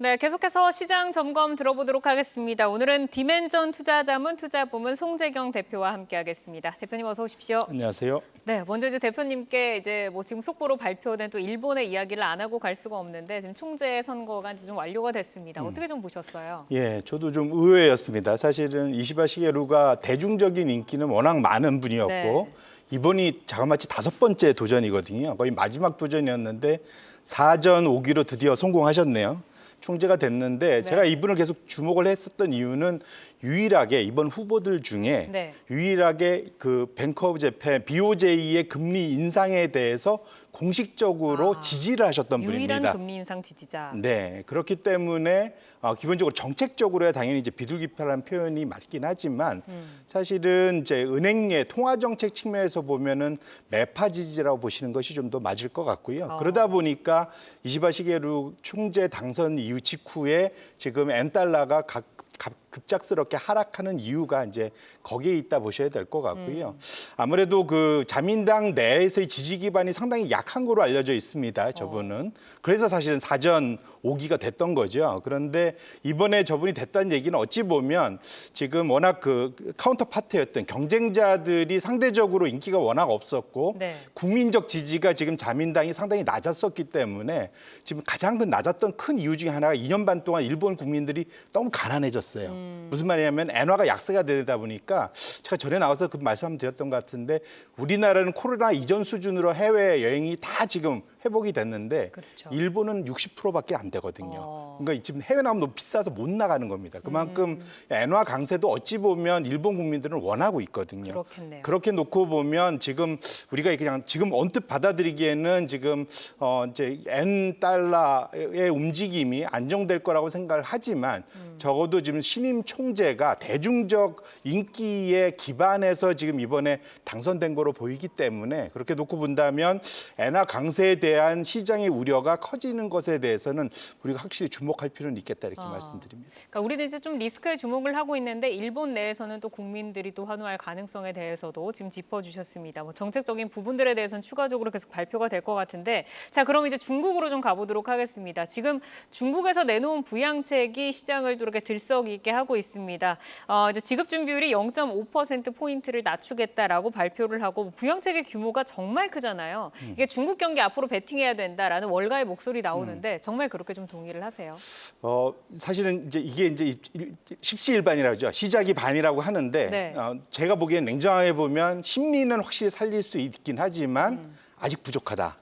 네, 계속해서 시장 점검 들어보도록 하겠습니다. 오늘은 디멘전 투자자문 투자부문 송재경 대표와 함께하겠습니다. 대표님 어서 오십시오. 안녕하세요. 네, 먼저 이제 대표님께 지금 속보로 발표된 또 일본의 이야기를 안 하고 갈 수가 없는데 지금 총재 선거가 이제 좀 완료가 됐습니다. 어떻게 좀 보셨어요? 예, 저도 좀 의외였습니다. 사실은 이시바 시게루가 대중적인 인기는 워낙 많은 분이었고 네. 이번이 자그마치 5번째 도전이거든요. 거의 마지막 도전이었는데 4전 5기로 드디어 성공하셨네요. 총재가 됐는데 네. 제가 이분을 계속 주목을 했었던 이유는 유일하게 이번 후보들 중에 네. 유일하게 그 뱅크 오브 재팬 BOJ의 금리 인상에 대해서 공식적으로 지지를 하셨던 유일한 분입니다. 금리 인상 지지자. 네, 그렇기 때문에 기본적으로 정책적으로야 당연히 이제 비둘기파라는 표현이 맞긴 하지만 사실은 이제 은행의 통화 정책 측면에서 보면은 매파 지지라고 보시는 것이 좀 더 맞을 것 같고요. 그러다 보니까 이시바 시게루 총재 당선 이후 직후에 지금 엔달러가 급작스럽게 하락하는 이유가 이제 거기에 있다 보셔야 될 것 같고요. 아무래도 그 자민당 내에서의 지지 기반이 상당히 약한 거로 알려져 있습니다. 저분은. 그래서 사실은 4전 5기가 됐던 거죠. 그런데 이번에 저분이 됐다는 얘기는 어찌 보면 지금 워낙 그 카운터 파트였던 경쟁자들이 상대적으로 인기가 워낙 없었고 네. 국민적 지지가 지금 자민당이 상당히 낮았었기 때문에 지금 가장 낮았던 큰 이유 중에 하나가 2년 반 동안 일본 국민들이 너무 가난해졌어요. 무슨 말이냐면 엔화가 약세가 되다 보니까 제가 전에 나와서 그 말씀드렸던 것 같은데 우리나라는 코로나 이전 수준으로 해외 여행이 다 지금 회복이 됐는데 그렇죠. 일본은 60%밖에 안 되거든요. 그러니까 지금 해외 나가면 너무 비싸서 못 나가는 겁니다. 그만큼 엔화 강세도 어찌 보면 일본 국민들은 원하고 있거든요. 그렇겠네요. 그렇게 놓고 보면 지금 우리가 그냥 지금 언뜻 받아들이기에는 지금 이제 엔 달러의 움직임이 안정될 거라고 생각을 하지만 적어도 지금 신임 총재가 대중적 인기에 기반해서 지금 이번에 당선된 거로 보이기 때문에 그렇게 놓고 본다면 엔화 강세에 대한 시장의 우려가 커지는 것에 대해서는 우리가 확실히 주목할 필요는 있겠다 이렇게 말씀드립니다. 그러니까 우리도 이제 좀 리스크에 주목을 하고 있는데 일본 내에서는 또 국민들이 또 환호할 가능성에 대해서도 지금 짚어주셨습니다. 뭐 정책적인 부분들에 대해서는 추가적으로 계속 발표가 될 것 같은데 자 그럼 이제 중국으로 좀 가보도록 하겠습니다. 지금 중국에서 내놓은 부양책이 시장을 또 이렇게 들썩이게 하고 있습니다. 이제 지급 준비율이 0.5% 포인트를 낮추겠다라고 발표를 하고 부양책의 규모가 정말 크잖아요. 이게 중국 경기 앞으로 베팅해야 된다라는 월가의 목소리 나오는데 정말 그렇게 좀 동의를 하세요? 사실은 이제 이게 이제 십시일반이라고 하죠. 시작이 반이라고 하는데 네. 제가 보기엔 냉정하게 보면 심리는 확실히 살릴 수 있긴 하지만 아직 부족하다.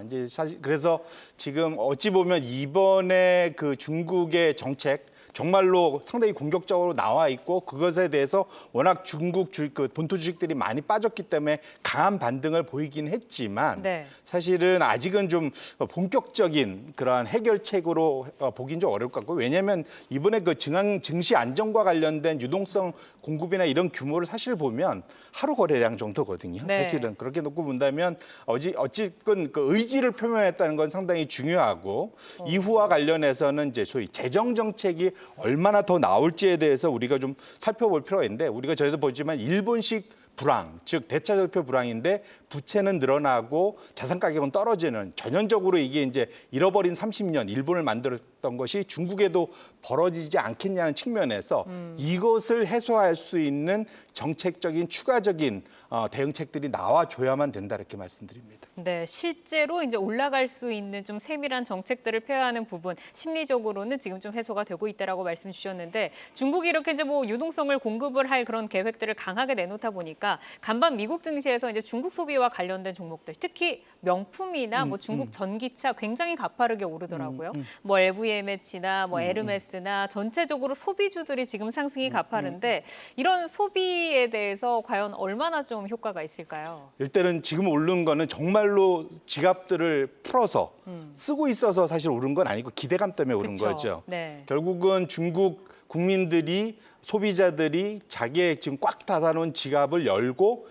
이제 사실 그래서 지금 어찌 보면 이번에 그 중국의 정책 정말로 상당히 공격적으로 나와 있고 그것에 대해서 워낙 중국 그 본토 주식들이 많이 빠졌기 때문에 강한 반등을 보이긴 했지만 네. 사실은 아직은 좀 본격적인 그러한 해결책으로 보긴 좀 어려울 것 같고 왜냐하면 이번에 그 증시 안정과 관련된 유동성 공급이나 이런 규모를 사실 보면 하루 거래량 정도거든요. 네. 사실은 그렇게 놓고 본다면 어찌건 그 의지를 표명했다는 건 상당히 중요하고 이후와 관련해서는 이제 소위 재정 정책이 얼마나 더 나올지에 대해서 우리가 좀 살펴볼 필요가 있는데 우리가 전에도 보지만 일본식 불황, 즉 대차적표 불황인데 부채는 늘어나고 자산 가격은 떨어지는 전형적으로 이게 이제 잃어버린 30년 일본을 만들었던 것이 중국에도 벌어지지 않겠냐는 측면에서 이것을 해소할 수 있는 정책적인 추가적인 대응책들이 나와줘야만 된다 이렇게 말씀드립니다. 네, 실제로 이제 올라갈 수 있는 좀 세밀한 정책들을 펴야 하는 부분, 심리적으로는 지금 좀 해소가 되고 있다라고 말씀 주셨는데 중국이 이렇게 이제 뭐 유동성을 공급을 할 그런 계획들을 강하게 내놓다 보니까 간밤 미국 증시에서 이제 중국 소비와 관련된 종목들, 특히 명품이나 뭐 중국 전기차 굉장히 가파르게 오르더라고요. 뭐 LVMH나 뭐 에르메스나 전체적으로 소비주들이 지금 상승이 가파른데 이런 소비에 대해서 과연 얼마나 좀 효과가 있을까요? 일단은 지금 오른 거는 정말로 지갑들을 풀어서 쓰고 있어서 사실 오른 건 아니고 기대감 때문에 오른 그쵸? 거죠. 네. 결국은 중국 국민들이 소비자들이 자기의 지금 꽉 닫아놓은 지갑을 열고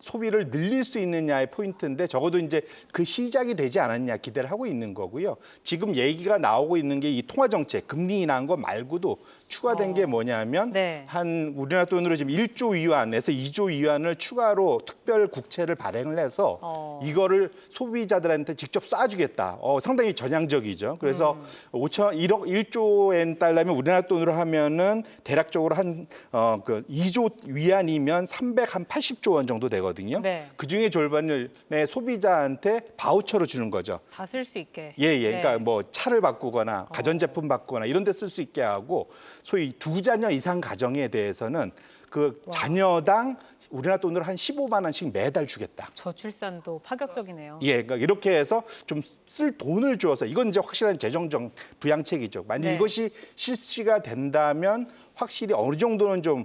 소비를 늘릴 수 있느냐의 포인트인데 적어도 이제 그 시작이 되지 않았냐 기대를 하고 있는 거고요. 지금 얘기가 나오고 있는 게 이 통화 정책, 금리 인하한 거 말고도 추가된 게 뭐냐면 네. 한 우리나라 돈으로 지금 1조 위안에서 2조 위안을 추가로 특별 국채를 발행을 해서 이거를 소비자들한테 직접 쏴주겠다. 상당히 전향적이죠. 그래서 1조 달러면 우리나라 돈으로 하면은 대략적으로 한 2조 위안이면 380조 원 정도 되거든요. 네. 그 중에 절반을 소비자한테 바우처로 주는 거죠. 다 쓸 수 있게. 예. 그러니까 네. 뭐 차를 바꾸거나 가전제품 바꾸거나 이런 데 쓸 수 있게 하고 소위 2자녀 이상 가정에 대해서는 그 자녀당 우리나라 돈으로 한 15만 원씩 매달 주겠다. 저출산도 파격적이네요. 예, 그러니까 이렇게 해서 좀 쓸 돈을 주어서 이건 이제 확실한 재정적 부양책이죠. 만약 네. 이것이 실시가 된다면 확실히 어느 정도는 좀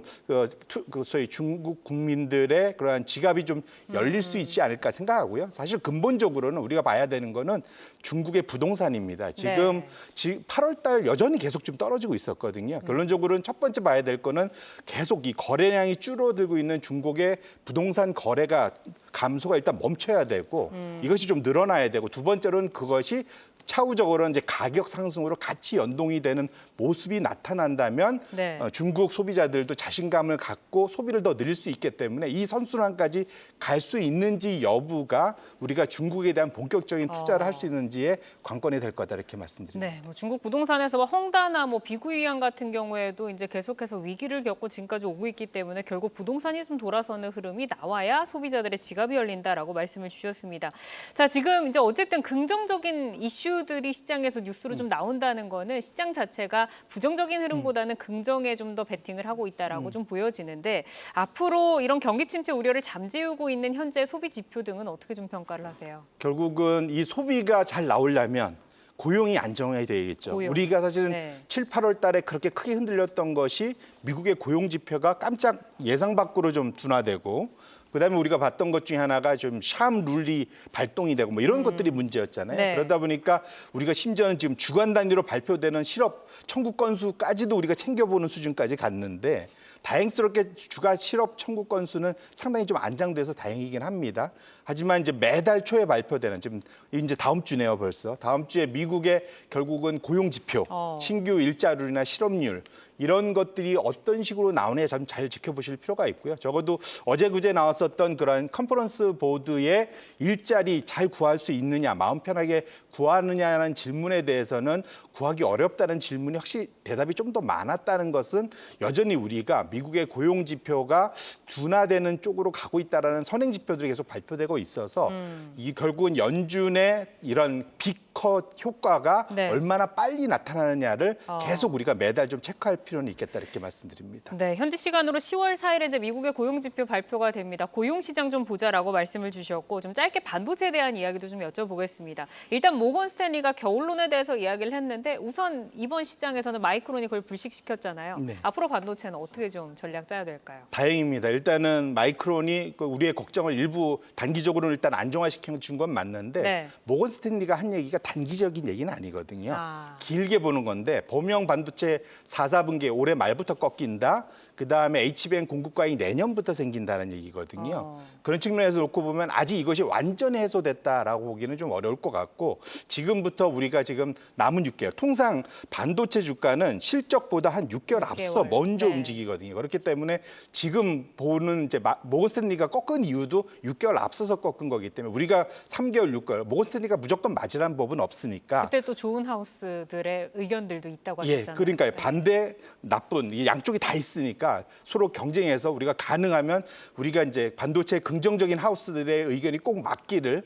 소위 중국 국민들의 그러한 지갑이 좀 열릴 수 있지 않을까 생각하고요. 사실 근본적으로는 우리가 봐야 되는 거는 중국의 부동산입니다. 지금 8월 달 여전히 계속 좀 떨어지고 있었거든요. 결론적으로는 첫 번째 봐야 될 거는 계속 이 거래량이 줄어들고 있는 중국의 부동산 거래가 감소가 일단 멈춰야 되고 이것이 좀 늘어나야 되고 두 번째로는 그것이 차후적으로는 이제 가격 상승으로 같이 연동이 되는 모습이 나타난다면 네. 중국 소비자들도 자신감을 갖고 소비를 더 늘릴 수 있기 때문에 이 선순환까지 갈 수 있는지 여부가 우리가 중국에 대한 본격적인 투자를 할 수 있는지의 관건이 될 거다 이렇게 말씀드립니다. 네, 뭐 중국 부동산에서 헝다나 뭐 비구이안 같은 경우에도 이제 계속해서 위기를 겪고 지금까지 오고 있기 때문에 결국 부동산이 좀 돌아서는 흐름이 나와야 소비자들의 지갑이 열린다라고 말씀을 주셨습니다. 자, 지금 이제 어쨌든 긍정적인 이슈들이 시장에서 뉴스로 좀 나온다는 거는 시장 자체가 부정적인 흐름보다는 긍정에 좀 더 베팅을 하고 있다라고 좀 보여지는데 앞으로 이런 경기 침체 우려를 잠재우고 있는 현재 소비 지표 등은 어떻게 좀 평가를 하세요? 결국은 이 소비가 잘 나오려면 고용이 안정해야 되겠죠. 고용. 우리가 사실은 네. 7, 8월 달에 그렇게 크게 흔들렸던 것이 미국의 고용 지표가 깜짝 예상 밖으로 좀 둔화되고 그다음에 우리가 봤던 것 중에 하나가 좀 샴 룰이 발동이 되고 뭐 이런 것들이 문제였잖아요. 네. 그러다 보니까 우리가 심지어는 지금 주간 단위로 발표되는 실업 청구 건수까지도 우리가 챙겨보는 수준까지 갔는데 다행스럽게 주간 실업 청구 건수는 상당히 좀 안정돼서 다행이긴 합니다. 하지만 이제 매달 초에 발표되는 지금 이제 다음 주네요 벌써. 다음 주에 미국의 결국은 고용 지표, 신규 일자리나 실업률 이런 것들이 어떤 식으로 나오느냐 잘 지켜보실 필요가 있고요. 적어도 어제 그제 나왔었던 그런 컨퍼런스 보드의 일자리 잘 구할 수 있느냐, 마음 편하게 구하느냐는 질문에 대해서는 구하기 어렵다는 질문이 확실히 대답이 좀 더 많았다는 것은 여전히 우리가 미국의 고용 지표가 둔화되는 쪽으로 가고 있다라는 선행 지표들이 계속 발표되고 있어서 이 결국은 연준의 이런 빅컷 효과가 네. 얼마나 빨리 나타나느냐를 계속 우리가 매달 좀 체크할 필요는 있겠다 이렇게 말씀드립니다. 네, 현지 시간으로 10월 4일에 이제 미국의 고용 지표 발표가 됩니다. 고용 시장 좀 보자라고 말씀을 주셨고 좀 짧게 반도체에 대한 이야기도 좀 여쭤보겠습니다. 일단 모건 스탠리가 겨울론에 대해서 이야기를 했는데 우선 이번 시장에서는 마이크론이 그걸 불식시켰잖아요. 네. 앞으로 반도체는 어떻게 좀 전략 짜야 될까요? 다행입니다. 일단은 마이크론이 우리의 걱정을 일부 단기적으로는 일단 안정화시켜 준 건 맞는데 네. 모건 스탠리가 한 얘기가 단기적인 얘기는 아니거든요. 아. 길게 보는 건데 범용 반도체 4, 4분기 올해 말부터 꺾인다. 그다음에 HBM 공급 과잉이 내년부터 생긴다는 얘기거든요. 그런 측면에서 놓고 보면 아직 이것이 완전히 해소됐다라고 보기는 좀 어려울 것 같고 지금부터 우리가 지금 남은 6개월 통상 반도체 주가는 실적보다 한 6개월 앞서 먼저 네. 움직이거든요. 그렇기 때문에 지금 보는 이제 모건 스탠리가 꺾은 이유도 6개월 앞서서 꺾은 거기 때문에 우리가 3개월, 6개월 모건 스탠리가 무조건 맞으라는 법은 없으니까 그때 또 좋은 하우스들의 의견들도 있다고 하셨잖아요. 그러니까요. 네. 반대, 나쁜 이 양쪽이 다 있으니까 서로 경쟁해서 우리가 가능하면 우리가 이제 반도체 긍정적인 하우스들의 의견이 꼭 맞기를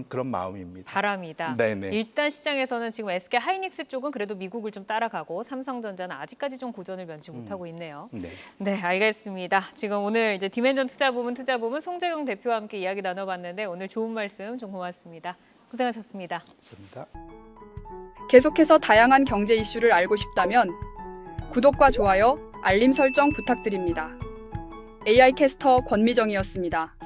그런 마음입니다. 바람이다. 네네. 일단 시장에서는 지금 SK 하이닉스 쪽은 그래도 미국을 좀 따라가고 삼성전자는 아직까지 좀 고전을 면치 못하고 있네요. 네. 네, 알겠습니다. 지금 오늘 이제 디멘전 투자부문 송재경 대표와 함께 이야기 나눠봤는데 오늘 좋은 말씀 좀 고맙습니다. 고생하셨습니다. 감사합니다. 계속해서 다양한 경제 이슈를 알고 싶다면 구독과 좋아요, 알림 설정 부탁드립니다. AI 캐스터 권미정이었습니다.